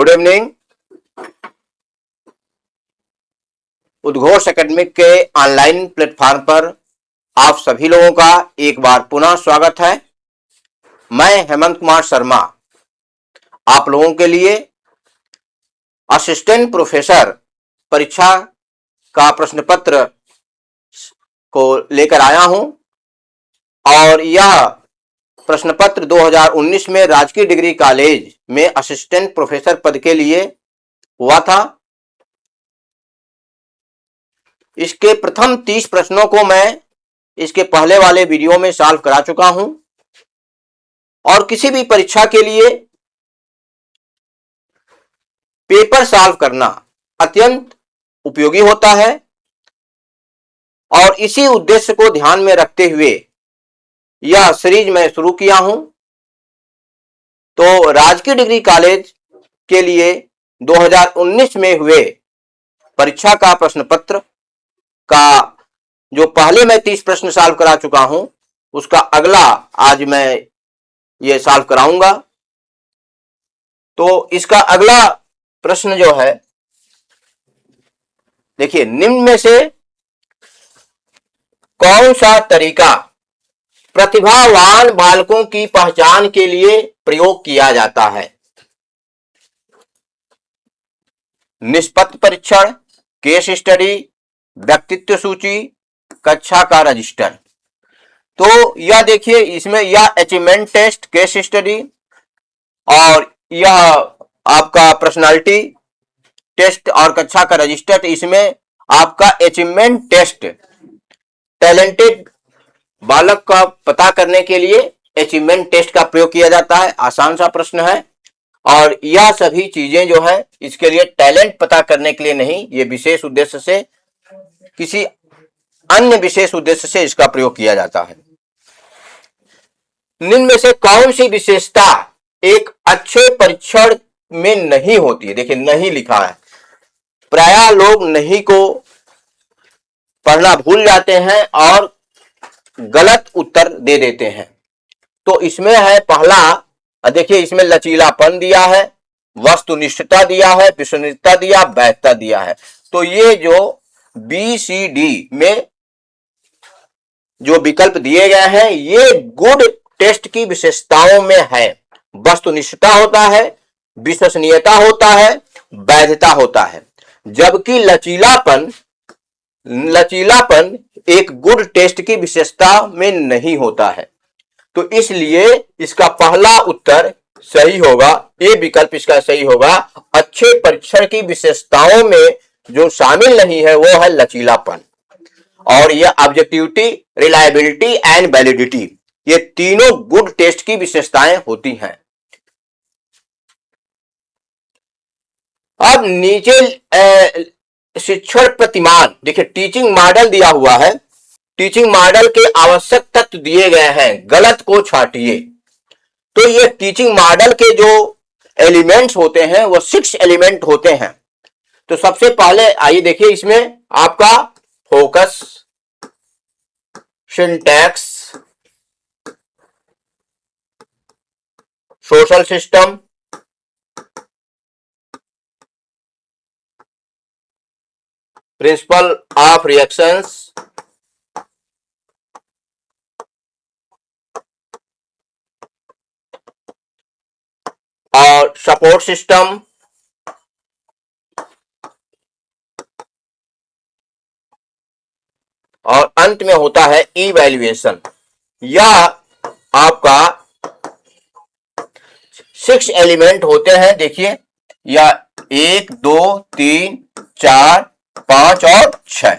Good evening. उद्घोष academic के online platform पर आप सभी लोगों का एक बार पुनः स्वागत है। मैं हेमंत कुमार शर्मा आप लोगों के लिए असिस्टेंट प्रोफेसर परीक्षा का प्रश्न पत्र को लेकर आया हूं और यह प्रश्न पत्र 2019 में राजकीय डिग्री कॉलेज में असिस्टेंट प्रोफेसर पद के लिए हुआ था। इसके प्रथम 30 प्रश्नों को मैं इसके पहले वाले वीडियो में सॉल्व करा चुका हूं और किसी भी परीक्षा के लिए पेपर सॉल्व करना अत्यंत उपयोगी होता है और इसी उद्देश्य को ध्यान में रखते हुए यह सीरीज मैं शुरू किया हूं। तो राजकीय डिग्री कॉलेज के लिए 2019 में हुए परीक्षा का प्रश्न पत्र का जो पहले मैं 30 प्रश्न सॉल्व करा चुका हूं उसका अगला आज मैं ये सॉल्व कराऊंगा। तो इसका अगला प्रश्न जो है, देखिए, निम्न में से कौन सा तरीका प्रतिभावान बालकों की पहचान के लिए प्रयोग किया जाता है? निष्पत्ति परीक्षण, केस स्टडी, व्यक्तित्व सूची, कक्षा का रजिस्टर। तो यह देखिए, इसमें यह अचीवमेंट टेस्ट, केस स्टडी और यह आपका पर्सनालिटी टेस्ट और कक्षा का रजिस्टर। इसमें आपका अचीवमेंट टेस्ट टैलेंटेड बालक का पता करने के लिए अचीवमेंट टेस्ट का प्रयोग किया जाता है। आसान सा प्रश्न है और यह सभी चीजें जो है इसके लिए टैलेंट पता करने के लिए नहीं, ये विशेष उद्देश्य से, किसी अन्य विशेष उद्देश्य से इसका प्रयोग किया जाता है। निम्न में से कौन सी विशेषता एक अच्छे परीक्षण में नहीं होती है? देखिए, नहीं लिखा है। प्रायः लोग नहीं को पढ़ना भूल जाते हैं और गलत उत्तर दे देते हैं। तो इसमें है पहला, देखिए, इसमें लचीलापन दिया है, वस्तुनिष्ठता दिया है, विश्वसनीयता दिया, वैधता दिया है। तो ये जो BCD में जो विकल्प दिए गए हैं ये गुड टेस्ट की विशेषताओं में है। वस्तुनिष्ठता होता है, विश्वसनीयता होता है, वैधता होता है, जबकि लचीलापन एक गुड टेस्ट की विशेषता में नहीं होता है। तो इसलिए इसका पहला उत्तर सही होगा, ये विकल्प इसका सही होगा। अच्छे परीक्षण की विशेषताओं में जो शामिल नहीं है वो है लचीलापन और यह ऑब्जेक्टिविटी, रिलायबिलिटी एंड वैलिडिटी, ये तीनों गुड टेस्ट की विशेषताएं होती हैं। अब नीचे शिक्षण प्रतिमान, देखिए, टीचिंग मॉडल दिया हुआ है। टीचिंग मॉडल के आवश्यक तत्व दिए गए हैं, गलत को छांटिए। तो ये टीचिंग मॉडल के जो एलिमेंट्स होते हैं वो 6 एलिमेंट होते हैं। तो सबसे पहले आइए देखिए, इसमें आपका focus, syntax, social system, principle of reactions, और सपोर्ट सिस्टम, और अंत में होता है इवैल्यूएशन। यह आपका 6 एलिमेंट होते हैं। देखिए, यह 1 2 3 4 5 और 6।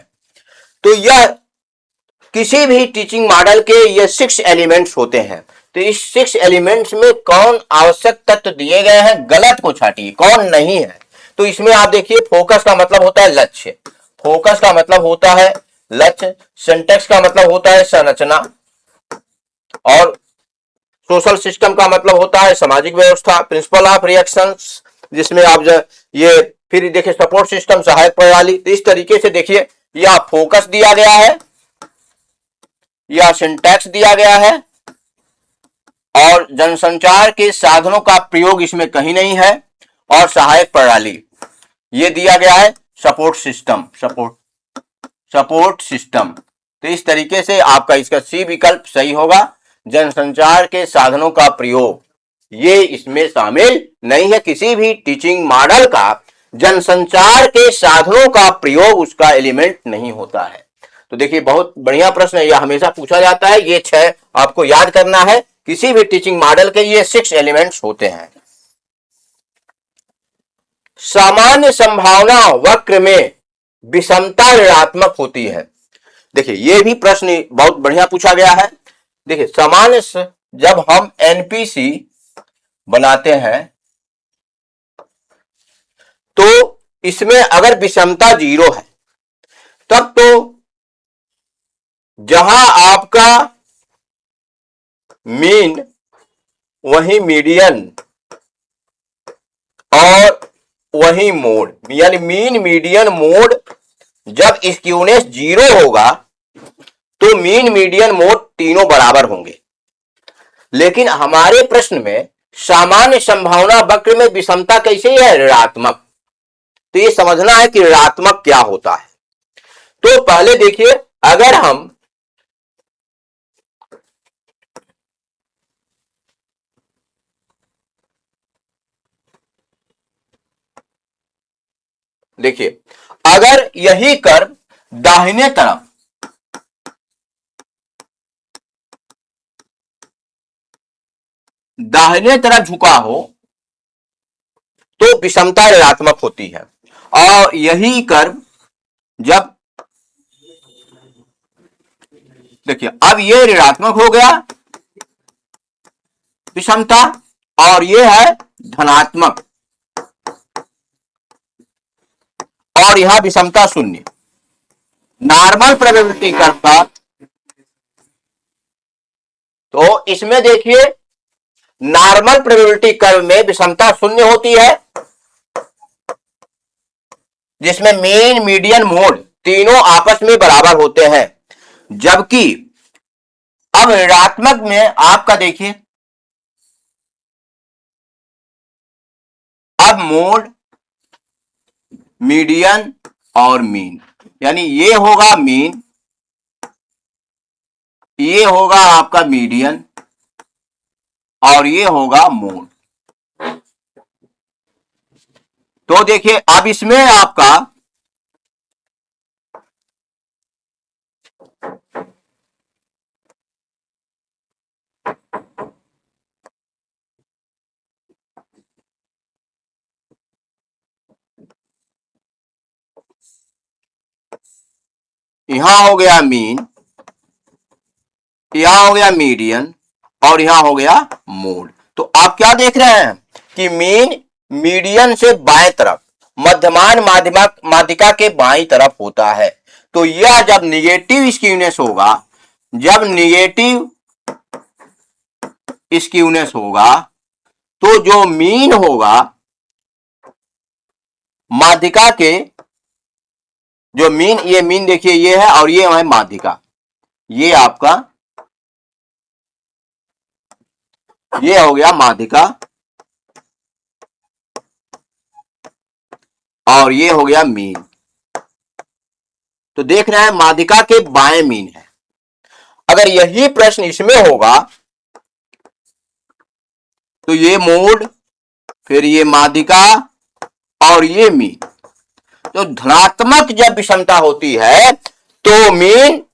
तो यह किसी भी टीचिंग मॉडल के ये 6 एलिमेंट्स होते हैं। तो इस 6 एलिमेंट्स में कौन आवश्यक तत्व दिए गए हैं, गलत को छांटिए, कौन नहीं है। तो इसमें आप देखिए, फोकस का मतलब होता है लक्ष्य, फोकस का मतलब होता है लक्ष्य, सिंटैक्स का मतलब होता है संरचना, और सोशल सिस्टम का मतलब होता है सामाजिक व्यवस्था, प्रिंसिपल ऑफ रिएक्शंस जिसमें आप ये फिर देखिए सपोर्ट सिस्टम, सहायक प्रणाली। तो इस तरीके से देखिए, यह फोकस दिया गया है, यह सिंटैक्स दिया गया है और जनसंचार के साधनों का प्रयोग इसमें कहीं नहीं है। और सहायक प्रणाली, ये दिया गया है सपोर्ट सिस्टम, सपोर्ट सिस्टम। तो इस तरीके से आपका इसका सी विकल्प सही होगा। जनसंचार के साधनों का प्रयोग, ये इसमें शामिल नहीं है। किसी भी टीचिंग मॉडल का जनसंचार के साधनों का प्रयोग उसका एलिमेंट नहीं होता है। तो देखिए बहुत बढ़िया प्रश्न है, यह हमेशा पूछा जाता है। ये 6 आपको याद करना है। किसी भी टीचिंग मॉडल के ये 6 एलिमेंट्स होते हैं। सामान्य संभावना वक्र में विषमता ऋणात्मक होती है। देखिए ये भी प्रश्न बहुत बढ़िया पूछा गया है। देखिए सामान्य जब हम एनपीसी बनाते हैं तो इसमें अगर विषमता 0 है तब तो जहां आपका मीन वही मीडियन और वही मोड, यानी मीन मीडियन मोड जब स्क्यूनेस 0 होगा तो मीन मीडियन मोड तीनों बराबर होंगे। लेकिन हमारे प्रश्न में सामान्य संभावना वक्र में विषमता कैसे है? ऋणात्मक। तो ये समझना है कि ऋणात्मक क्या होता है। तो पहले देखिए, अगर हम देखिए अगर यही कर्व दाहिने तरफ झुका हो तो विषमता ऋणात्मक होती है, और यही कर्व जब देखिए अब ये ऋणात्मक हो गया विषमता, और ये है धनात्मक, और यहां विषमता 0। नॉर्मल प्रोबेबिलिटी कर्व का, तो इसमें देखिए नॉर्मल प्रोबेबिलिटी कर्व में विषमता 0 होती है, जिसमें मीन मीडियन मोड तीनों आपस में बराबर होते हैं। जबकि अब ऋणात्मक में आपका देखिए अब मोड, मीडियन और मीन, यानी ये होगा मीन, ये होगा आपका मीडियन और ये होगा मोड। तो देखिए अब इसमें आपका यहां हो गया मीन, यहां हो गया मीडियन और यहां हो गया मोड। तो आप क्या देख रहे हैं कि मीन मीडियन से बाएं तरफ, मध्यमान माध्यिका के बाईं तरफ होता है। तो यह जब निगेटिव स्क्यूनेस होगा, जब निगेटिव स्क्यूनेस होगा तो जो मीन होगा माध्यिका के, जो मीन, ये मीन देखिए ये है और ये है माध्यिका, ये आपका ये हो गया माध्यिका और ये हो गया मीन। तो देख रहे हैं माध्यिका के बाएं मीन है। अगर यही प्रश्न इसमें होगा तो ये मोड, फिर ये माध्यिका और ये मीन। तो धनात्मक जब विषमता होती है तो मीन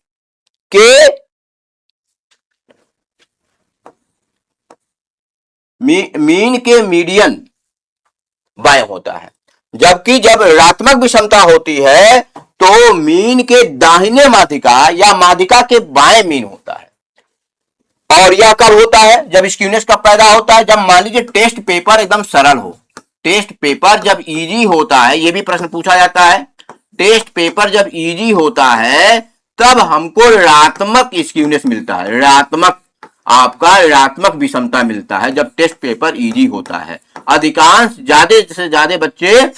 के मीडियन बाएं होता है, जबकि जब ऋणात्मक विषमता होती है तो मीन के दाहिने माध्यिका या माध्यिका के बाएं मीन होता है। और यह कब होता है? जब स्क्यूनेस कब पैदा होता है? जब मान लीजिए टेस्ट पेपर एकदम सरल हो। टेस्ट पेपर जब इजी होता है, यह भी प्रश्न पूछा जाता है, टेस्ट पेपर जब इजी होता है तब हमको ऋणात्मक स्क्यूनेस मिलता है, ऋणात्मक आपका ऋणात्मक विषमता मिलता है जब टेस्ट पेपर इजी होता है। अधिकांश ज्यादा से ज्यादा बच्चे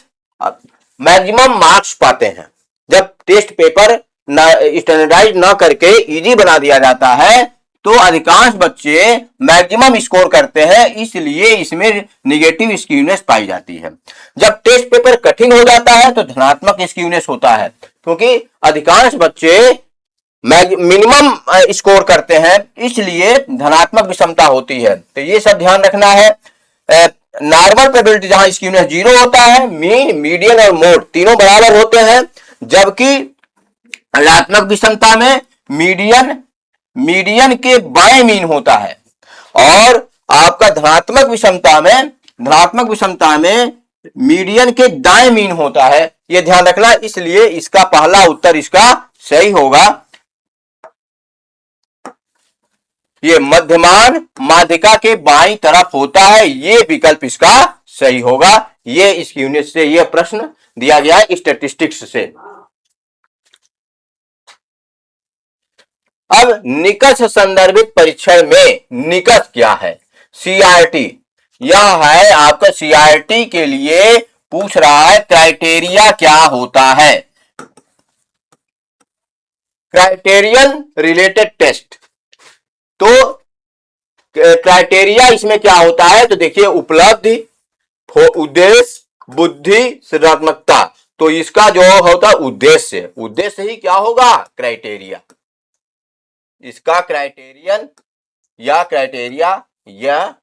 मैक्सिमम मार्क्स पाते हैं जब टेस्ट पेपर स्टैंडर्डाइज ना करके इजी बना दिया जाता है, तो अधिकांश बच्चे मैक्सिमम स्कोर करते हैं, इसलिए इसमें निगेटिव स्क्यूनेस पाई जाती है। जब टेस्ट पेपर कठिन हो जाता है तो धनात्मक स्क्यूनेस होता है, क्योंकि अधिकांश बच्चे मिनिमम स्कोर करते हैं, इसलिए धनात्मक विषमता होती है। तो ये सब ध्यान रखना है। नॉर्मल प्रोबेबिलिटी जहां स्क्यूनेस 0 होता है, मीन, मीडियन और मोड तीनों बराबर होते हैं, जबकि ऋणात्मक विषमता में मीडियन के बाएं मीन होता है, और आपका धनात्मक विषमता में मीडियन के दाएं मीन होता है। यह ध्यान रखना, इसलिए इसका पहला उत्तर इसका सही होगा। ये मध्यमान माध्यिका के बाईं तरफ होता है, ये विकल्प इसका सही होगा। ये इस यूनिट से यह प्रश्न दिया गया है स्टैटिस्टिक्स से। अब निकष संदर्भित परीक्षण में निकष क्या है? सीआरटी, यह है आपका सीआरटी के लिए पूछ रहा है क्राइटेरिया क्या होता है। Criterion related test. तो क्राइटेरिया इसमें क्या होता है? तो देखिए, उपलब्धि, उद्देश्य, बुद्धि, सृजनात्मकता। तो इसका जो होता है उद्देश्य ही क्या होगा? क्राइटेरिया। इसका क्राइटेरियन या क्राइटेरिया यह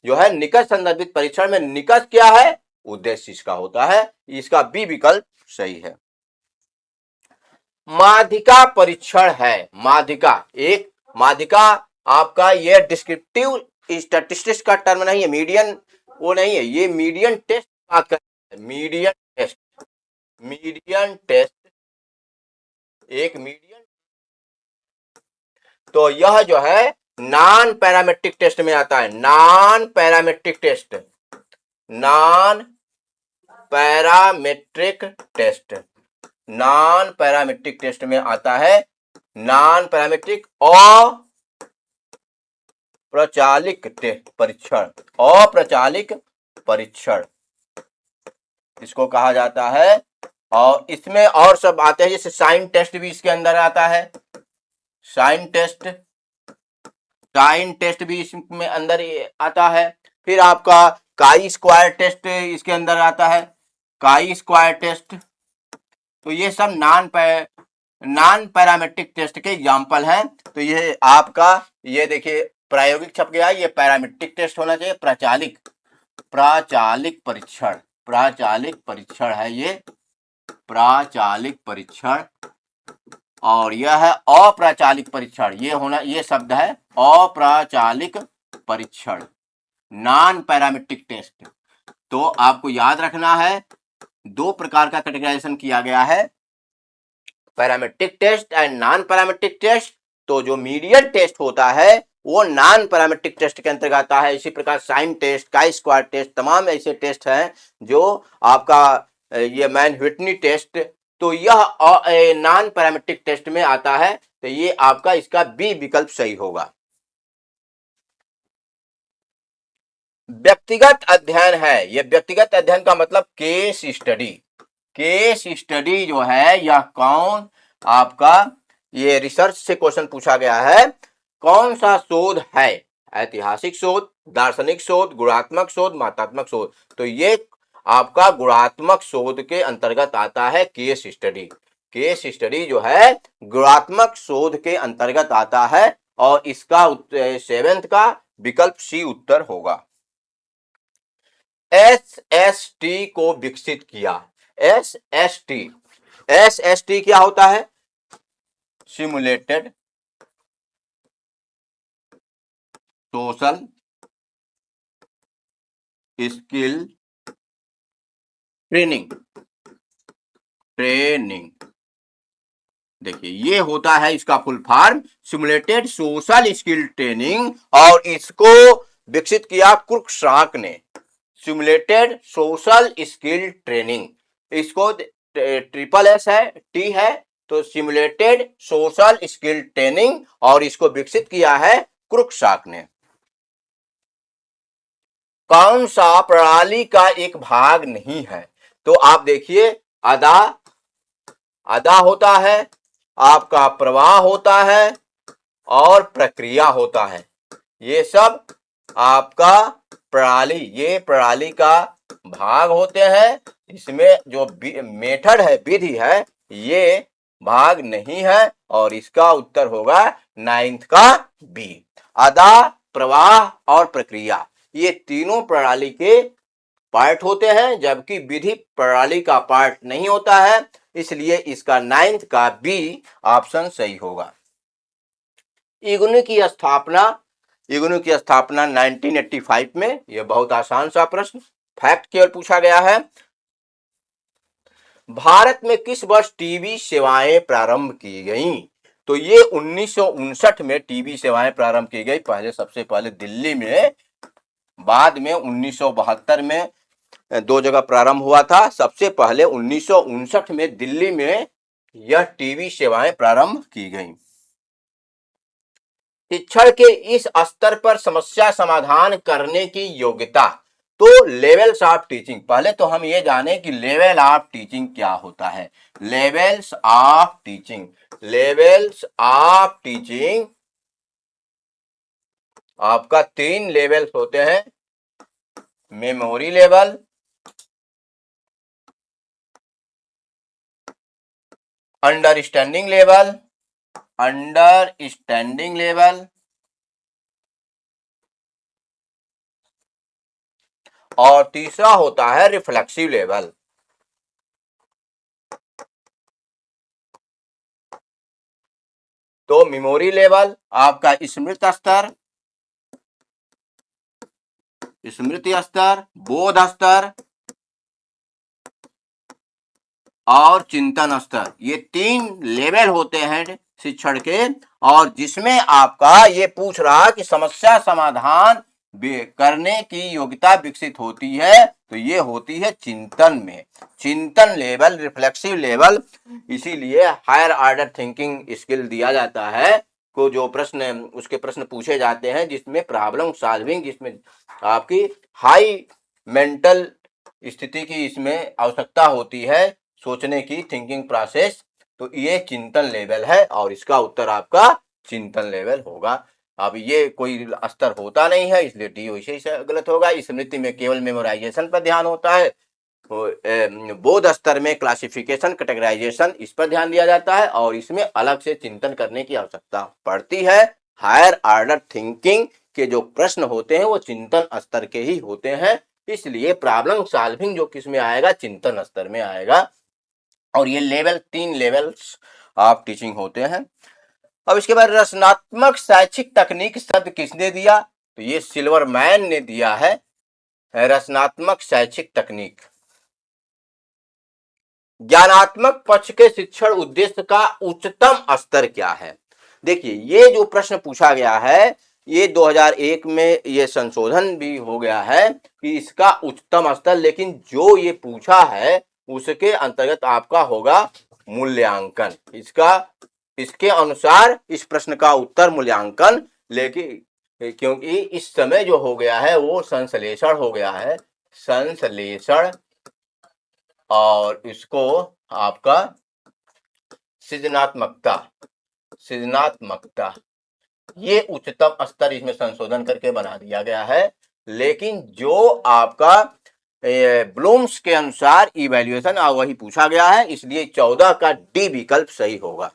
जो है निकष संदर्भित परीक्षण में निकष क्या है? उद्देश्य इसका होता है। इसका बी विकल्प सही है। माध्यिका परीक्षण है। माध्यिका आपका ये डिस्क्रिप्टिव स्टैटिस्टिक्स का टर्म नहीं है, मीडियन वो नहीं है, ये मीडियन टेस्ट बात कर, मीडियन टेस्ट एक मीडियन। तो यह जो है नॉन पैरामेट्रिक टेस्ट में आता है। नॉन पैरामेट्रिक टेस्ट में आता है। नॉन पैरामेट्रिक अप्रचालिक परीक्षण इसको कहा जाता है। और इसमें और सब आते हैं, जैसे साइन टेस्ट भी इसके अंदर आता है। साइन टेस्ट भी इसमें अंदर आता है। फिर आपका काई स्क्वायर टेस्ट इसके अंदर आता है, काई स्क्वायर टेस्ट। तो ये सब नॉन पैरामेट्रिक टेस्ट के एग्जाम्पल हैं। तो ये आपका ये देखिए प्रायोगिक छप गया, ये पैरामेट्रिक टेस्ट होना चाहिए। प्राचालिक परीक्षण है ये, प्राचालिक परीक्षण। और यह है अप्राचालिक परीक्षण, ये शब्द है अप्राचालिक परीक्षण, नॉन पैरामेट्रिक टेस्ट। तो आपको याद रखना है, दो प्रकार का कैटेगराइजेशन किया गया है, parametric test and non parametric test. तो जो मीडियन टेस्ट होता है वो नॉन पैरामेट्रिक टेस्ट के अंतर्गत आता है। इसी प्रकार sign test, chi square test, तमाम ऐसे टेस्ट हैं जो आपका ये मैन-व्हिटनी टेस्ट, तो यह नॉन पैरामेट्रिक टेस्ट में आता है। तो ये आपका इसका बी विकल्प सही होगा। व्यक्तिगत अध्ययन है। यह व्यक्तिगत अध्ययन का मतलब केस स्टडी जो है, यह कौन आपका ये रिसर्च से क्वेश्चन पूछा गया है, कौन सा शोध है? ऐतिहासिक शोध, दार्शनिक शोध, गुणात्मक शोध, मात्रात्मक शोध। तो ये आपका गुणात्मक शोध के अंतर्गत आता है केस स्टडी जो है गुणात्मक शोध के अंतर्गत आता है। और इसका 7th का विकल्प सी उत्तर होगा। SST को विकसित किया। SST क्या होता है? Simulated social skill training. देखिए ये होता है इसका full form, simulated social skill training. और इसको विकसित किया क्रुक्साक ने। सिमुलेटेड सोशल स्किल ट्रेनिंग, इसको SSS है, T है, तो सिमुलेटेड सोशल स्किल ट्रेनिंग, और इसको विकसित किया है क्रुक्साक ने। कौन सा प्रणाली का एक भाग नहीं है? तो आप देखिए, अदा होता है, आपका प्रवाह होता है, और प्रक्रिया होता है। ये सब आपका ये प्रणाली का भाग होते हैं। इसमें जो मेथड है, विधि है, ये भाग नहीं है और इसका उत्तर होगा 9th का बी। अदा, प्रवाह और प्रक्रिया ये तीनों प्रणाली के पार्ट होते हैं, जबकि विधि प्रणाली का पार्ट नहीं होता है, इसलिए इसका 9th का बी ऑप्शन सही होगा। इग्नू की स्थापना 1985 में। यह बहुत आसान सा प्रश्न, फैक्ट केवल पूछा गया है। भारत में किस वर्ष टीवी सेवाएं प्रारंभ की गईं? तो ये 1959 में टीवी सेवाएं प्रारंभ की गई। सबसे पहले दिल्ली में, बाद में 1972 में दो जगह प्रारंभ हुआ था। सबसे पहले 1959 में दिल्ली में यह टीवी सेवाएं प्रारंभ की गई। शिक्षण के इस स्तर पर समस्या समाधान करने की योग्यता। तो लेवल्स ऑफ टीचिंग, पहले तो हम ये जाने कि लेवल ऑफ टीचिंग क्या होता है। लेवल्स ऑफ टीचिंग आपका 3 लेवल्स होते हैं। मेमोरी लेवल, अंडरस्टैंडिंग लेवल और तीसरा होता है रिफ्लेक्सिव लेवल। तो मेमोरी लेवल आपका स्मृति स्तर, बोध स्तर और चिंतन स्तर, ये 3 लेवल होते हैं शिक्षण के। और जिसमें आपका ये पूछ रहा कि समस्या समाधान करने की योग्यता विकसित होती है, तो ये होती है चिंतन में। चिंतन लेवल, रिफ्लेक्सिव लेवल, इसीलिए हायर ऑर्डर थिंकिंग स्किल दिया जाता है को जो उसके प्रश्न पूछे जाते हैं जिसमें प्रॉब्लम सॉल्विंग, जिसमें आपकी हाई मेंटल स्थिति की इसमें आवश्यकता होती है, सोचने की, थिंकिंग प्रोसेस। तो ये चिंतन लेवल है और इसका उत्तर आपका चिंतन लेवल होगा। अब ये कोई स्तर होता नहीं है, इसलिए डी वैसे ही गलत होगा। स्मृति में केवल मेमोराइजेशन पर ध्यान होता है। बोध स्तर में क्लासिफिकेशन, कैटेगराइजेशन, इस पर ध्यान दिया जाता है और इसमें अलग से चिंतन करने की आवश्यकता पड़ती है। हायर ऑर्डर थिंकिंग के जो प्रश्न होते हैं वो चिंतन स्तर के ही होते हैं, इसलिए प्रॉब्लम सॉल्विंग जो किस में आएगा, चिंतन स्तर में आएगा। और ये लेवल 3 लेवल्स ऑफ टीचिंग होते हैं। अब इसके बाद रचनात्मक शैक्षिक तकनीक शब्द किसने दिया? तो ये सिल्वरमैन ने दिया है। रचनात्मक शैक्षिक तकनीक, ज्ञानात्मक पक्ष के शिक्षण उद्देश्य का उच्चतम स्तर क्या है? देखिए, ये जो प्रश्न पूछा गया है, ये 2001 में ये संशोधन भी हो गया है कि इसका उच्चतम स्तर, लेकिन जो ये पूछा है उसके अंतर्गत आपका होगा मूल्यांकन। इसके अनुसार इस प्रश्न का उत्तर मूल्यांकन, लेकिन क्योंकि इस समय जो हो गया है वो संश्लेषण हो गया है, संश्लेषण, और इसको आपका सृजनात्मकता, ये उच्चतम स्तर इसमें संशोधन करके बना दिया गया है। लेकिन जो आपका ब्लूम्स के अनुसार इवैल्यूएशन वही पूछा गया है, इसलिए 14 का डी विकल्प सही होगा।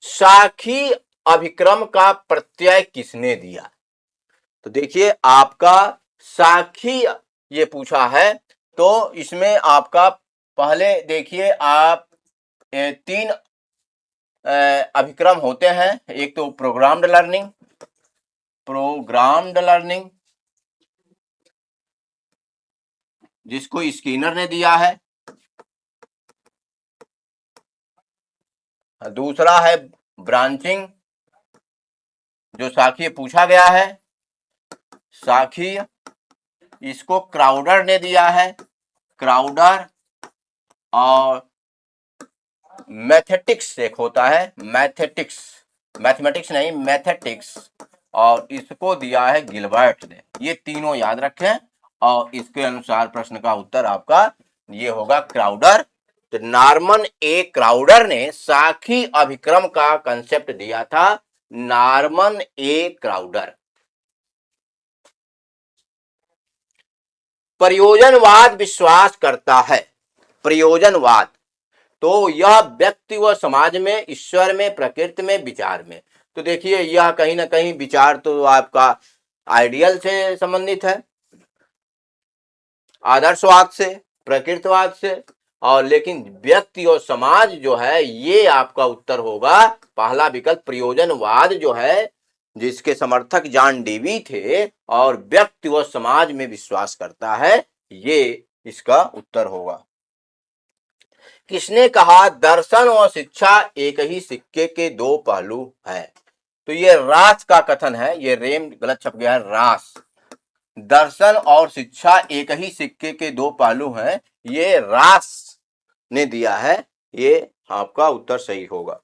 साखी अभिक्रम का प्रत्यय किसने दिया? तो देखिए, आपका साखी ये पूछा है, तो इसमें आपका पहले देखिए आप 3 अभिक्रम होते हैं। एक तो प्रोग्राम्ड लर्निंग जिसको स्किनर ने दिया है। दूसरा है ब्रांचिंग, जो साखी पूछा गया है, साखी, इसको क्राउडर ने दिया है, क्राउडर। और मैथेटिक्स एक होता है, मैथमेटिक्स नहीं, मैथेटिक्स, और इसको दिया है गिलबर्ट ने। ये तीनों याद रखें और इसके अनुसार प्रश्न का उत्तर आपका ये होगा क्राउडर। तो नॉर्मन ए क्राउडर ने साखी अभिक्रम का कंसेप्ट दिया था। नॉर्मन ए क्राउडर। प्रयोजनवाद विश्वास करता है। प्रयोजनवाद तो यह व्यक्ति व समाज में, ईश्वर में, प्रकृति में, विचार में। तो देखिए यह कहीं ना कहीं विचार तो आपका आइडियल से संबंधित है, आदर्शवाद से, प्रकृतिवाद से, और लेकिन व्यक्ति और समाज जो है ये आपका उत्तर होगा पहला विकल्प प्रयोजनवाद जो है, जिसके समर्थक जॉन डेवी थे और व्यक्ति व समाज में विश्वास करता है, ये इसका उत्तर होगा। किसने कहा दर्शन और शिक्षा एक ही सिक्के के दो पहलू है? तो ये रास का कथन है, ये रेम गलत छप गया है, रास। दर्शन और शिक्षा एक ही सिक्के के दो पहलू हैं, ये रास ने दिया है, ये आपका उत्तर सही होगा।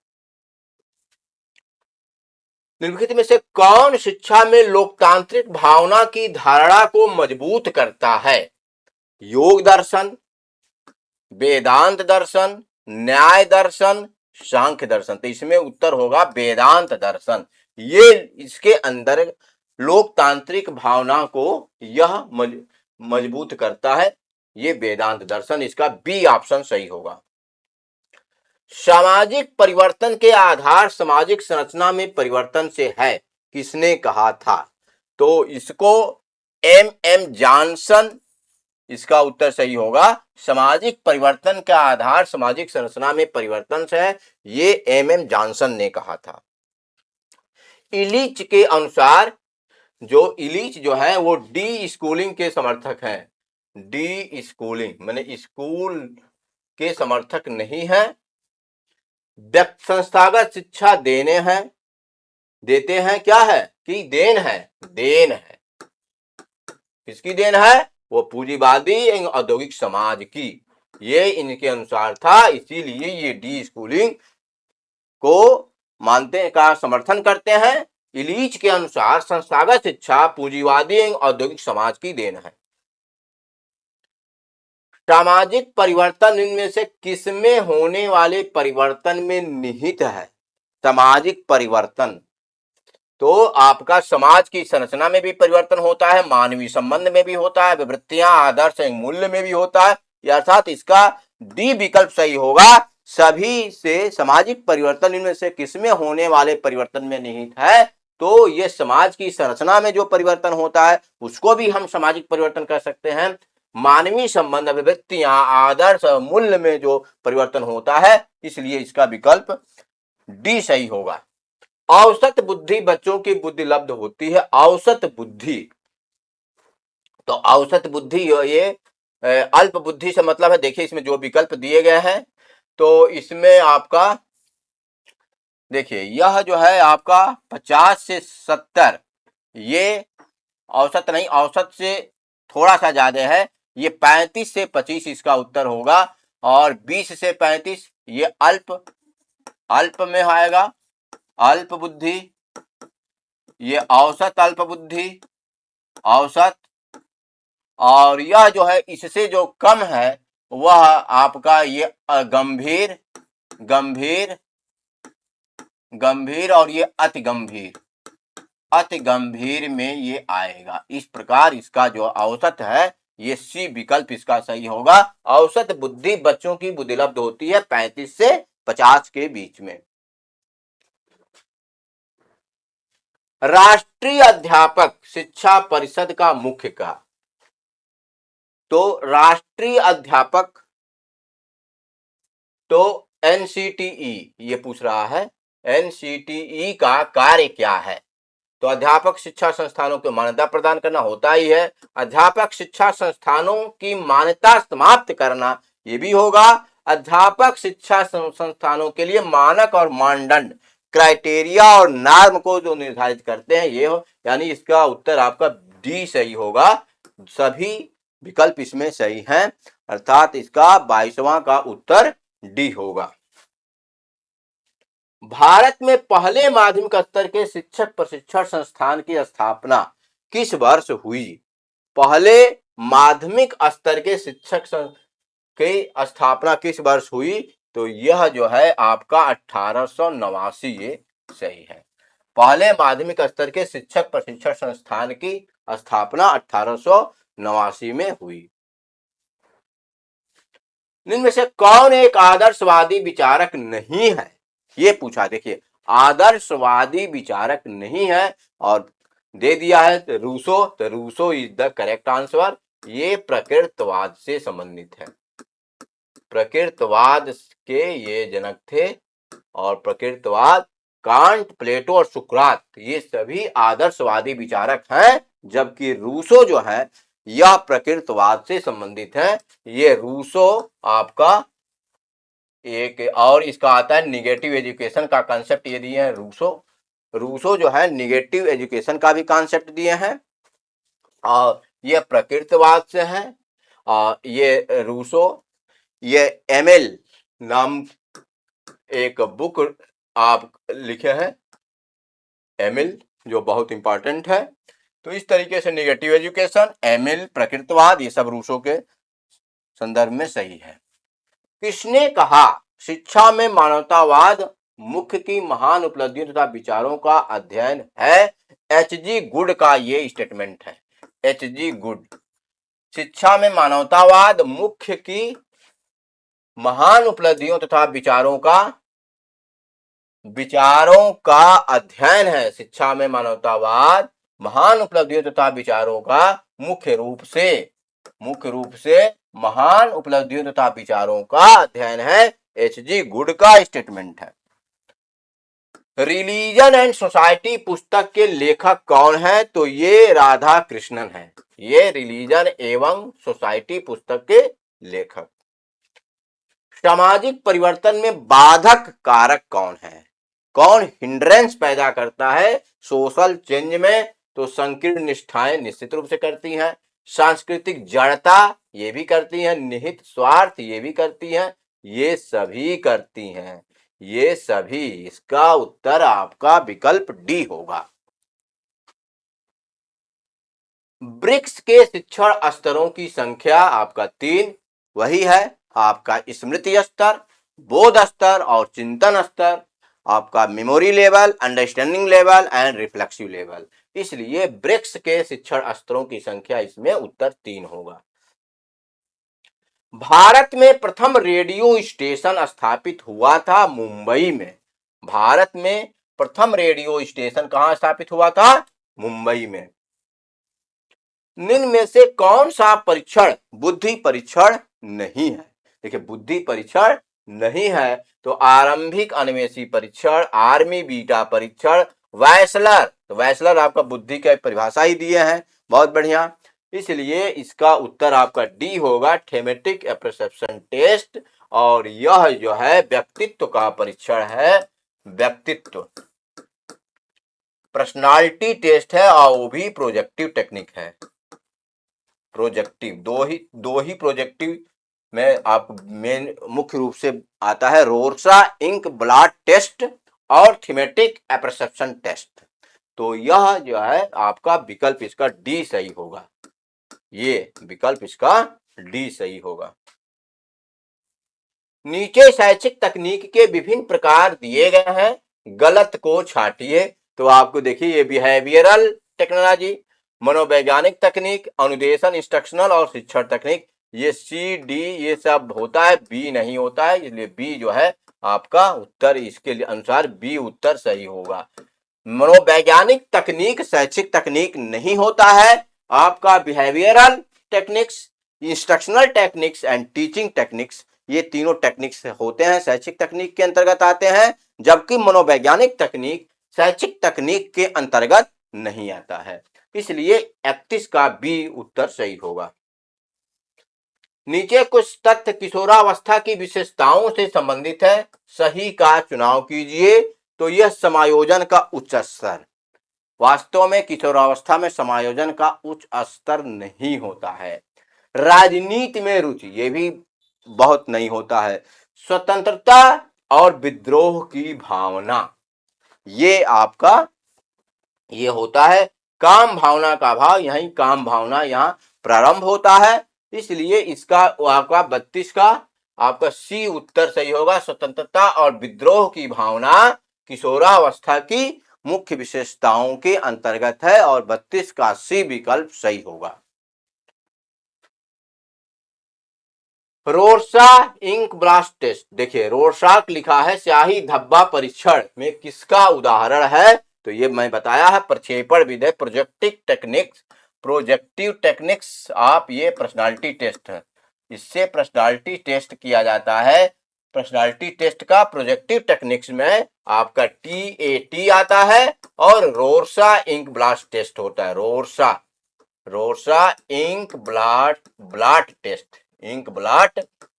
निम्नलिखित में से कौन शिक्षा में लोकतांत्रिक भावना की धारणा को मजबूत करता है? योग दर्शन, वेदांत दर्शन, न्याय दर्शन, सांख्य दर्शन। तो इसमें उत्तर होगा वेदांत दर्शन। ये इसके अंदर लोकतांत्रिक भावना को यह मजबूत करता है, ये वेदांत दर्शन। इसका बी ऑप्शन सही होगा। सामाजिक परिवर्तन के आधार सामाजिक संरचना में परिवर्तन से है, किसने कहा था? तो इसको एम जॉनसन, इसका उत्तर सही होगा। सामाजिक परिवर्तन का आधार सामाजिक संरचना में परिवर्तन से है, ये एम जॉनसन ने कहा था। इलिच के अनुसार, जो इलिच जो है वो डी स्कूलिंग के समर्थक हैं। डी स्कूलिंग माने स्कूल के समर्थक नहीं है। संस्थागत शिक्षा देते हैं, क्या है कि देन है, देन है। किसकी देन है? वो पूंजीवादी औद्योगिक समाज की। ये इनके अनुसार था, इसीलिए ये डी स्कूलिंग को मानते हैं, का समर्थन करते हैं। इलीच के अनुसार संस्थागत शिक्षा पूंजीवादी औद्योगिक समाज की देन है। सामाजिक परिवर्तन इनमें से किसमें होने वाले परिवर्तन में निहित है? सामाजिक परिवर्तन तो आपका समाज की संरचना में भी परिवर्तन होता है, मानवीय संबंध में भी होता है, विवृत्तियां, आदर्श, मूल्य में भी होता है। अर्थात इसका डी विकल्प सही होगा। सभी से सामाजिक परिवर्तन इनमें से किसमें होने वाले परिवर्तन में निहित है? तो ये समाज की संरचना में जो परिवर्तन होता है उसको भी हम सामाजिक परिवर्तन कह सकते हैं। मानवीय संबंध, विवृत्तियां, आदर्श, मूल्य में जो परिवर्तन होता है, इसलिए इसका विकल्प डी सही होगा। औसत बुद्धि बच्चों की बुद्धि लब्ध होती है। औसत बुद्धि, तो औसत बुद्धि ये अल्प बुद्धि से मतलब है। देखिए इसमें जो विकल्प दिए गए हैं, तो इसमें आपका देखिए यह जो है आपका 50 से 70, ये औसत नहीं, औसत से थोड़ा सा ज्यादा है, ये 35 से 25 इसका उत्तर होगा। और 20 से 35 ये अल्प में आएगा, अल्प बुद्धि। ये औसत अल्प बुद्धि, औसत। और यह जो है इससे जो कम है वह आपका ये गंभीर, गंभीर और ये अति गंभीर, अति गंभीर में ये आएगा। इस प्रकार इसका जो औसत है ये सी विकल्प इसका सही होगा। औसत बुद्धि बच्चों की बुद्धि लब्ध होती है 35 से 50 के बीच में। राष्ट्रीय अध्यापक शिक्षा परिषद का मुख्य का, तो राष्ट्रीय अध्यापक तो एनसीटीई ये पूछ रहा है, एनसीटीई का कार्य क्या है? तो अध्यापक शिक्षा संस्थानों को मान्यता प्रदान करना होता ही है। अध्यापक शिक्षा संस्थानों की मान्यता समाप्त करना ये भी होगा। अध्यापक शिक्षा संस्थानों के लिए मानक और मानदंड, क्राइटेरिया और नॉर्म को जो निर्धारित करते हैं ये हो, यानी इसका उत्तर आपका डी सही होगा। सभी विकल्प इसमें सही हैं, अर्थात इसका 22वां का उत्तर डी होगा। भारत में पहले माध्यमिक स्तर के शिक्षक प्रशिक्षण संस्थान की स्थापना किस वर्ष हुई? पहले माध्यमिक स्तर के शिक्षक की स्थापना किस वर्ष हुई? तो यह जो है आपका 1889 ये सही है। पहले माध्यमिक स्तर के शिक्षक प्रशिक्षण संस्थान की स्थापना 1889 में हुई। इनमें से कौन एक आदर्शवादी विचारक नहीं है? ये पूछा। देखिए, आदर्शवादी विचारक नहीं है और दे दिया है रूसो। तो Rousseau is the correct answer. ये प्रकृतवाद से संबंधित है। प्रकृतवाद के ये जनक थे और प्रकृतवाद कांट, प्लेटो और सुकरात ये सभी आदर्शवादी विचारक हैं, जबकि रूसो जो है यह प्रकृतवाद से संबंधित है। ये रूसो आपका एक और इसका आता है निगेटिव एजुकेशन का कंसेप्ट ये दिए हैं रूसो। रूसो जो है निगेटिव एजुकेशन का भी कंसेप्ट दिए हैं और ये प्रकृतवाद से है। और ये रूसो ये एमएल नाम एक बुक आप लिखे हैं, एमिल, जो बहुत इंपॉर्टेंट है। तो इस तरीके से निगेटिव एजुकेशन, एमिल, प्रकृतवाद ये सब रूसो के संदर्भ में सही है। किसने कहा शिक्षा में मानवतावाद मुख्य की महान उपलब्धियों तथा विचारों का अध्ययन है? एच.जी. गुड का ये स्टेटमेंट है। एच.जी. गुड, शिक्षा में मानवतावाद मुख्य की महान उपलब्धियों तथा विचारों का अध्ययन है। शिक्षा में मानवतावाद महान उपलब्धियों तथा विचारों का मुख्य रूप से महान उपलब्धियों तथा विचारों का अध्ययन है। एच.जी. गुड का स्टेटमेंट है। रिलीजन एंड सोसाइटी पुस्तक के लेखक कौन है? तो ये राधा कृष्णन है। ये रिलीजन एवं सोसाइटी पुस्तक के लेखक। सामाजिक परिवर्तन में बाधक कारक कौन है? कौन हिंड्रेंस पैदा करता है सोशल चेंज में? तो संकीर्ण निष्ठाएं निश्चित रूप से करती हैं। सांस्कृतिक जड़ता ये भी करती हैं। निहित स्वार्थ ये भी करती हैं। ये सभी करती हैं, ये सभी। इसका उत्तर आपका विकल्प डी होगा। ब्रिक्स के शिक्षण स्तरों की संख्या आपका 3, वही है आपका स्मृति स्तर, बोध स्तर और चिंतन स्तर, आपका memory level, understanding level and reflexive level. इसलिए ब्रिक्स के शिक्षण स्तरों की संख्या इसमें उत्तर 3 होगा। भारत में प्रथम रेडियो स्टेशन स्थापित हुआ था मुंबई में। भारत में प्रथम रेडियो स्टेशन कहां स्थापित हुआ था? मुंबई में। निम्न में से कौन सा परीक्षण बुद्धि परीक्षण नहीं है? देखिए, बुद्धि परीक्षण नहीं है तो आरंभिक अन्वेषी परीक्षण, आर्मी बीटा परीक्षण, वैसलर। तो वैसलर आपका बुद्धि का परिभाषा ही दिए हैं, बहुत बढ़िया। इसलिए इसका उत्तर आपका डी होगा, थेमेटिक परसेप्शन टेस्ट। और यह जो है व्यक्तित्व का परीक्षण है, व्यक्तित्व पर्सनालिटी टेस्ट है और वो भी प्रोजेक्टिव टेक्निक है। प्रोजेक्टिव दो ही प्रोजेक्टिव में आप मेन मुख्य रूप से आता है, रोर्सा इंक ब्लड टेस्ट और थीमेटिक परसेप्शन टेस्ट। तो यह जो है आपका विकल्प इसका डी सही होगा। ये विकल्प इसका डी सही होगा। नीचे शैक्षिक तकनीक के विभिन्न प्रकार दिए गए हैं, गलत को छांटिए। तो आपको देखिए, ये बिहेवियरल टेक्नोलॉजी, मनोवैज्ञानिक तकनीक, अनुदेशन इंस्ट्रक्शनल और शिक्षण तकनीक, ये सी डी ये सब होता है, बी नहीं होता है। इसलिए बी जो है आपका उत्तर, इसके अनुसार बी उत्तर सही होगा। मनोवैज्ञानिक तकनीक शैक्षिक तकनीक नहीं होता है। आपका behavioural techniques, instructional techniques and teaching techniques, ये तीनों टेक्निक्स होते हैं, शैक्षिक तकनीक के अंतर्गत आते हैं। जबकि मनोवैज्ञानिक तकनीक शैक्षिक तकनीक के अंतर्गत नहीं आता है। इसलिए 31 का बी उत्तर सही होगा। नीचे कुछ तथ्य किशोरावस्था की विशेषताओं से संबंधित है, सही का चुनाव कीजिए। तो यह समायोजन का उच्च स्तर, वास्तव में किशोरावस्था में समायोजन का उच्च स्तर नहीं होता है। राजनीति में रुचि, ये भी बहुत नहीं होता है। स्वतंत्रता और विद्रोह की भावना, ये आपका ये होता है। काम भावना का भाव, यही काम भावना यहाँ प्रारंभ होता है इसलिए इसका आपका 32 का आपका सी उत्तर सही होगा। स्वतंत्रता और विद्रोह की भावना किशोरावस्था की मुख्य विशेषताओं के अंतर्गत है और 32 का सी विकल्प सही होगा। रोरशाक इंक ब्लास्ट टेस्ट, देखिए रोरशाक लिखा है स्याही धब्बा परीक्षण में किसका उदाहरण है? तो ये मैं बताया है प्रक्षेपण विधि, प्रोजेक्टिव टेक्निक्स आप ये पर्सनालिटी टेस्ट है, इससे पर्सनालिटी टेस्ट किया जाता है। पर्सनालिटी टेस्ट का प्रोजेक्टिव टेक्निक्स में आपका TAT आता है और रोरसा इंक ब्लास्ट टेस्ट होता है। रोरसा इंक ब्लाट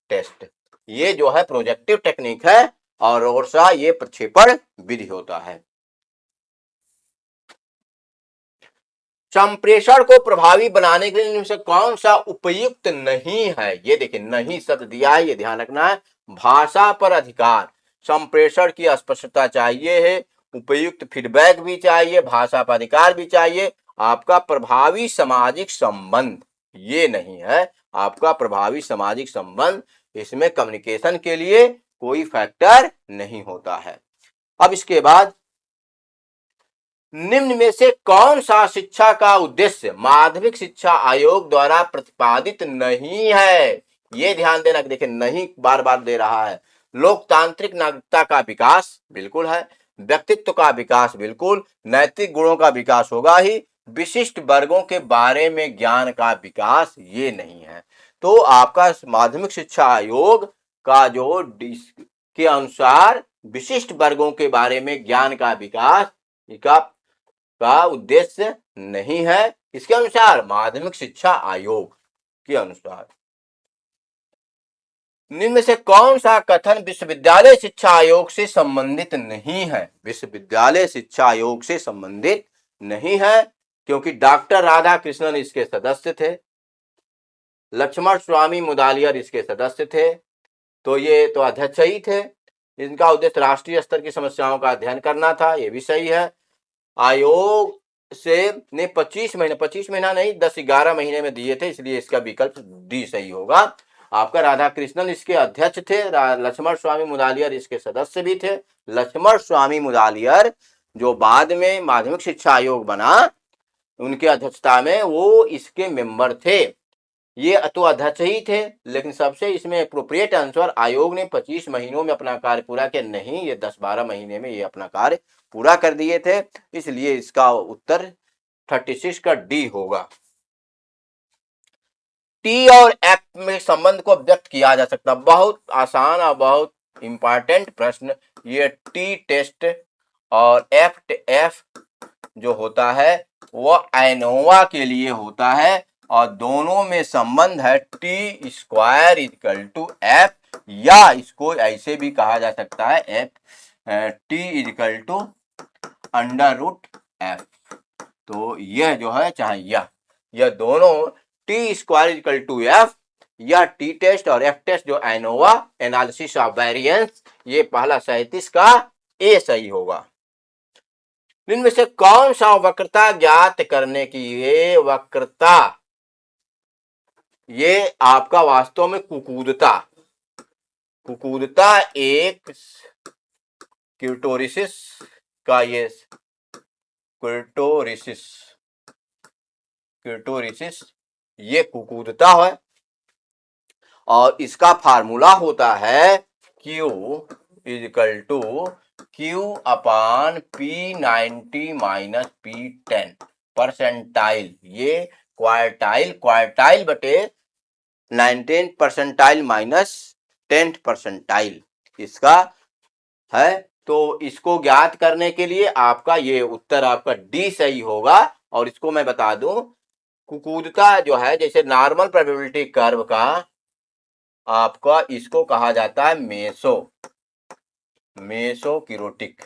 टेस्ट ये जो है प्रोजेक्टिव टेक्निक है और रोरसा ये प्रक्षेपण विधि होता है। संप्रेषण को प्रभावी बनाने के लिए इनमें से कौन सा उपयुक्त नहीं है? ये देखिए नहीं शब्द दिया है, ये ध्यान रखना है। भाषा पर अधिकार, संप्रेषण की स्पष्टता चाहिए है, उपयुक्त फीडबैक भी चाहिए, भाषा पर अधिकार भी चाहिए, आपका प्रभावी सामाजिक संबंध ये नहीं है। आपका प्रभावी सामाजिक संबंध, इसमें कम्युनिकेशन के लिए कोई फैक्टर नहीं होता है। अब इसके बाद निम्न में से कौन सा शिक्षा का उद्देश्य माध्यमिक शिक्षा आयोग द्वारा प्रतिपादित नहीं है? ये ध्यान देना कि देखिए नहीं बार बार दे रहा है। लोकतांत्रिक नागरिकता का विकास बिल्कुल है, व्यक्तित्व का विकास बिल्कुल, नैतिक गुणों का विकास होगा ही, विशिष्ट वर्गों के बारे में ज्ञान का विकास ये नहीं है। तो आपका माध्यमिक शिक्षा आयोग का जो के अनुसार विशिष्ट वर्गों के बारे में ज्ञान का विकास का उद्देश्य नहीं है। इसके अनुसार माध्यमिक शिक्षा आयोग के अनुसार निम्न में से कौन सा कथन विश्वविद्यालय शिक्षा आयोग से संबंधित नहीं है? विश्वविद्यालय शिक्षा आयोग से संबंधित नहीं है क्योंकि डॉक्टर राधा कृष्णन इसके सदस्य थे, लक्ष्मण स्वामी मुदालियर इसके सदस्य थे, तो ये तो अध्यक्ष ही थे। इनका उद्देश्य राष्ट्रीय स्तर की समस्याओं का अध्ययन करना था, ये भी सही है। आयोग से ने 25 महीना नहीं 10-11 महीने में दिए थे, इसलिए इसका विकल्प डी सही होगा। आपका राधा कृष्णन इसके अध्यक्ष थे, लक्ष्मण स्वामी मुदालियर इसके सदस्य भी थे। लक्ष्मण स्वामी मुदालियर जो बाद में माध्यमिक शिक्षा आयोग बना, उनके अध्यक्षता में वो इसके मेंबर थे। ये तो अध्यक्ष ही थे, लेकिन सबसे इसमें अप्रोप्रिएट आंसर आयोग ने 25 महीनों में अपना कार्य पूरा किया नहीं, ये 10-12 महीने में ये अपना कार्य पूरा कर दिए थे, इसलिए इसका उत्तर 36 का डी होगा। टी और एफ में संबंध को व्यक्त किया जा सकता, बहुत आसान और बहुत इंपॉर्टेंट प्रश्न ये। टी टेस्ट और एफ जो होता है वो एनोवा के लिए होता है और दोनों में संबंध है T square equal to F, या इसको ऐसे भी कहा जा सकता है F T equal to under root F. तो यह जो है चाहे यह दोनों T square equal to F या टी टेस्ट और एफ टेस्ट जो एनोवा एनालिसिस ऑफ वेरिएंस, ये पहला 37 का ए सही होगा। इनमें से कौन सा वक्रता ज्ञात करने की ये वक्रता, ये आपका वास्तव में कुकूदता एक क्यूटोरिसिस का ये क्यूटोरिसिस ये कुकूदता है और इसका फार्मूला होता है Q equal to Q upon P90 minus P10 percentile, ये क्वार्टाइल बटे 19 परसेंटाइल माइनस 10 परसेंटाइल इसका है। तो इसको ज्ञात करने के लिए आपका ये उत्तर आपका डी सही होगा। और इसको मैं बता दूं, कुकूदता जो है जैसे नॉर्मल प्रोबेबिलिटी कर्व का आपका इसको कहा जाता है मेसोक्यूरेटिक,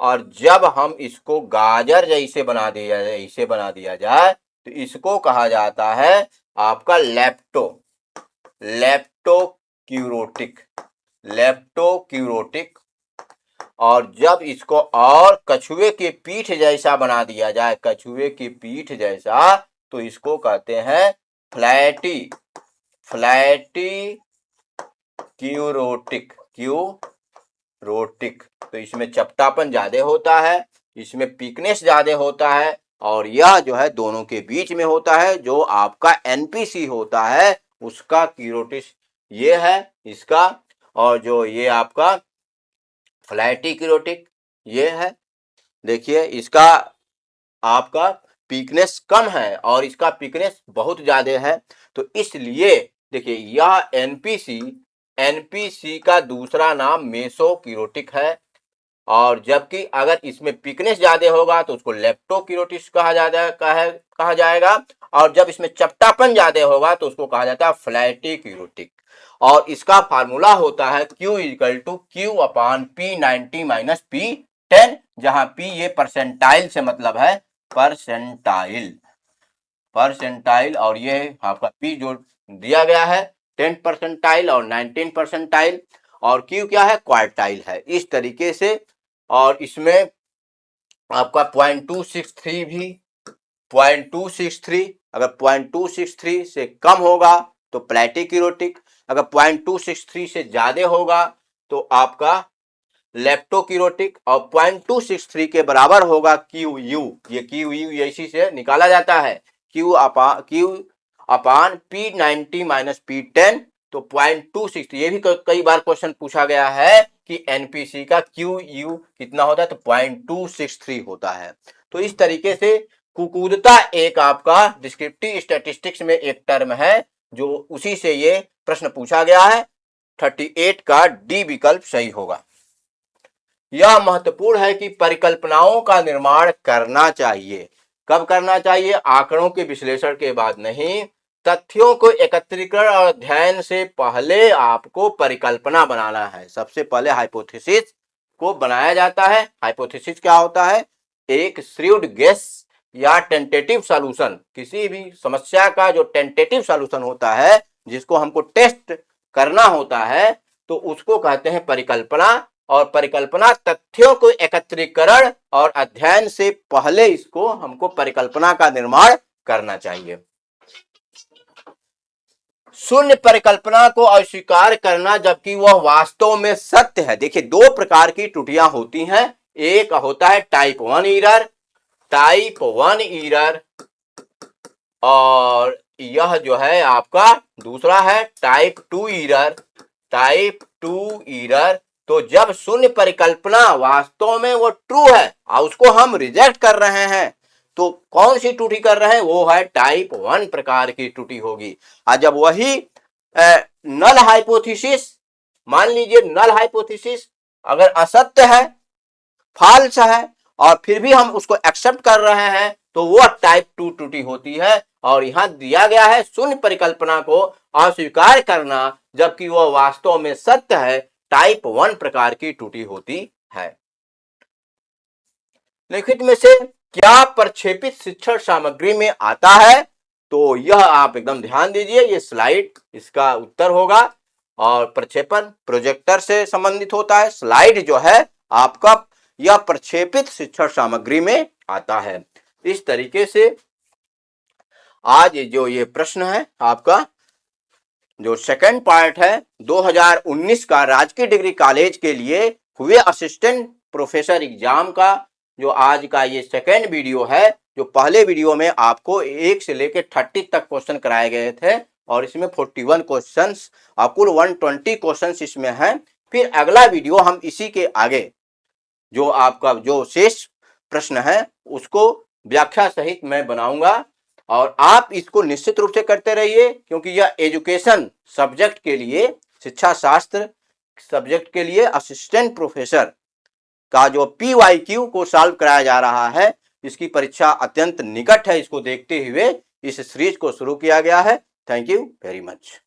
और जब हम इसको गाजर जैसे बना दिया जाए तो इसको कहा जाता है आपका लेप्टोक्यूरोटिक। और जब इसको और कछुए के पीठ जैसा बना दिया जाए, तो इसको कहते हैं फ्लैटी क्यूरोटिक। तो इसमें चपटापन ज्यादा होता है, इसमें पीकनेस ज्यादा होता है, और यह जो है दोनों के बीच में होता है। जो आपका एनपीसी होता है उसका क्यूरोटिस ये है इसका, और जो ये आपका फ्लैटी क्यूरोटिक ये है। देखिए इसका आपका पीकनेस कम है और इसका पीकनेस बहुत ज्यादा है। तो इसलिए देखिए यह एनपीसी का दूसरा नाम मेसोक्यूरोटिक है, और जबकि अगर इसमें पीकनेस ज्यादा होगा तो उसको लेप्टोक्यूरोटिस कहा जाएगा, और जब इसमें चपटापन ज्यादा होगा तो उसको कहा जाता है फ्लैटी क्यूरोटिक। और इसका फार्मूला होता है Q equal to Q/P90 minus P10, जहां P ये परसेंटाइल से मतलब है परसेंटाइल, और ये आपका P जो दिया गया है 10 परसेंटाइल और 19 परसेंटाइल, और Q क्या है, क्वार्टाइल है। इस तरीके से, और इसमें आपका 0.263 भी 0.263, अगर 0.263 से कम होगा तो प्लेटिक्यूरोटिक, अगर 0.263 से ज्यादा होगा तो आपका लेप्टोक्यूरोटिक, और 0.263 के बराबर होगा QU। ये QU इसी से निकाला जाता है, Q upon P90 minus P10। तो 0.263, ये भी कई बार क्वेश्चन पूछा गया है कि एनपीसी का QU कितना होता है, तो 0.263 होता है। तो इस तरीके से कुकूदता एक आपका डिस्क्रिप्टिव स्टैटिस्टिक्स में एक टर्म है, जो उसी से ये प्रश्न पूछा गया है। 38 का डी विकल्प सही होगा। यह महत्वपूर्ण है कि परिकल्पनाओं का निर्माण करना चाहिए। कब करना चाहिए? आंकड़ों के विश्लेषण के बाद नहीं, तथ्यों को एकत्रीकरण और अध्ययन से पहले आपको परिकल्पना बनाना है। सबसे पहले हाइपोथेसिस को बनाया जाता है। हाइपोथेसिस क्या होता है? एक श्रूड गेस या टेंटेटिव सॉल्यूशन, किसी भी समस्या का जो टेंटेटिव सॉल्यूशन होता है, जिसको हमको टेस्ट करना होता है, तो उसको कहते हैं परिकल्पना। और परिकल्पना तथ्यों को एकत्रीकरण और अध्ययन से पहले इसको हमको परिकल्पना का निर्माण करना चाहिए। शून्य परिकल्पना को अस्वीकार करना जबकि वह वास्तव में सत्य है। देखिए दो प्रकार की त्रुटियां होती हैं। एक होता है टाइप 1 ईरर, और यह जो है आपका दूसरा है टाइप 2 ईरर। तो जब शून्य परिकल्पना वास्तव में वो ट्रू है और उसको हम रिजेक्ट कर रहे हैं, तो कौन सी त्रुटि कर रहे हैं? वो है टाइप 1 प्रकार की त्रुटि होगी। और जब वही नल हाइपोथेसिस, मान लीजिए नल हाइपोथेसिस अगर असत्य है, फॉल्स है, और फिर भी हम उसको एक्सेप्ट कर रहे हैं, तो वो टाइप 2 त्रुटि होती है। और यहां दिया गया है शून्य परिकल्पना को अस्वीकार करना जबकि वह वास्तव में सत्य है, टाइप 1 प्रकार की त्रुटि होती है। लिखित में से क्या प्रक्षेपित शिक्षण सामग्री में आता है? तो यह आप एकदम ध्यान दीजिए, ये स्लाइड इसका उत्तर होगा। और प्रक्षेपण प्रोजेक्टर से संबंधित होता है। स्लाइड जो है आपका यह प्रक्षेपित शिक्षण सामग्री में आता है। इस तरीके से आज जो ये प्रश्न है आपका जो सेकंड पार्ट है 2019 का राजकीय डिग्री कॉलेज के लिए हुए असिस्टेंट प्रोफेसर एग्जाम का, जो आज का ये सेकंड वीडियो है। जो पहले वीडियो में आपको 1 से लेकर 30 तक क्वेश्चन कराए गए थे, और इसमें 41 क्वेश्चंस और कुल 120 क्वेश्चंस इसमें हैं। फिर अगला वीडियो हम इसी के आगे जो आपका जो शेष प्रश्न है उसको व्याख्या सहित मैं बनाऊंगा, और आप इसको निश्चित रूप से करते रहिए, क्योंकि यह एजुकेशन सब्जेक्ट के लिए, शिक्षा शास्त्र सब्जेक्ट के लिए असिस्टेंट प्रोफेसर का जो PYQ को सॉल्व कराया जा रहा है, इसकी परीक्षा अत्यंत निकट है। इसको देखते हुए इस सीरीज को शुरू किया गया है। Thank you very much.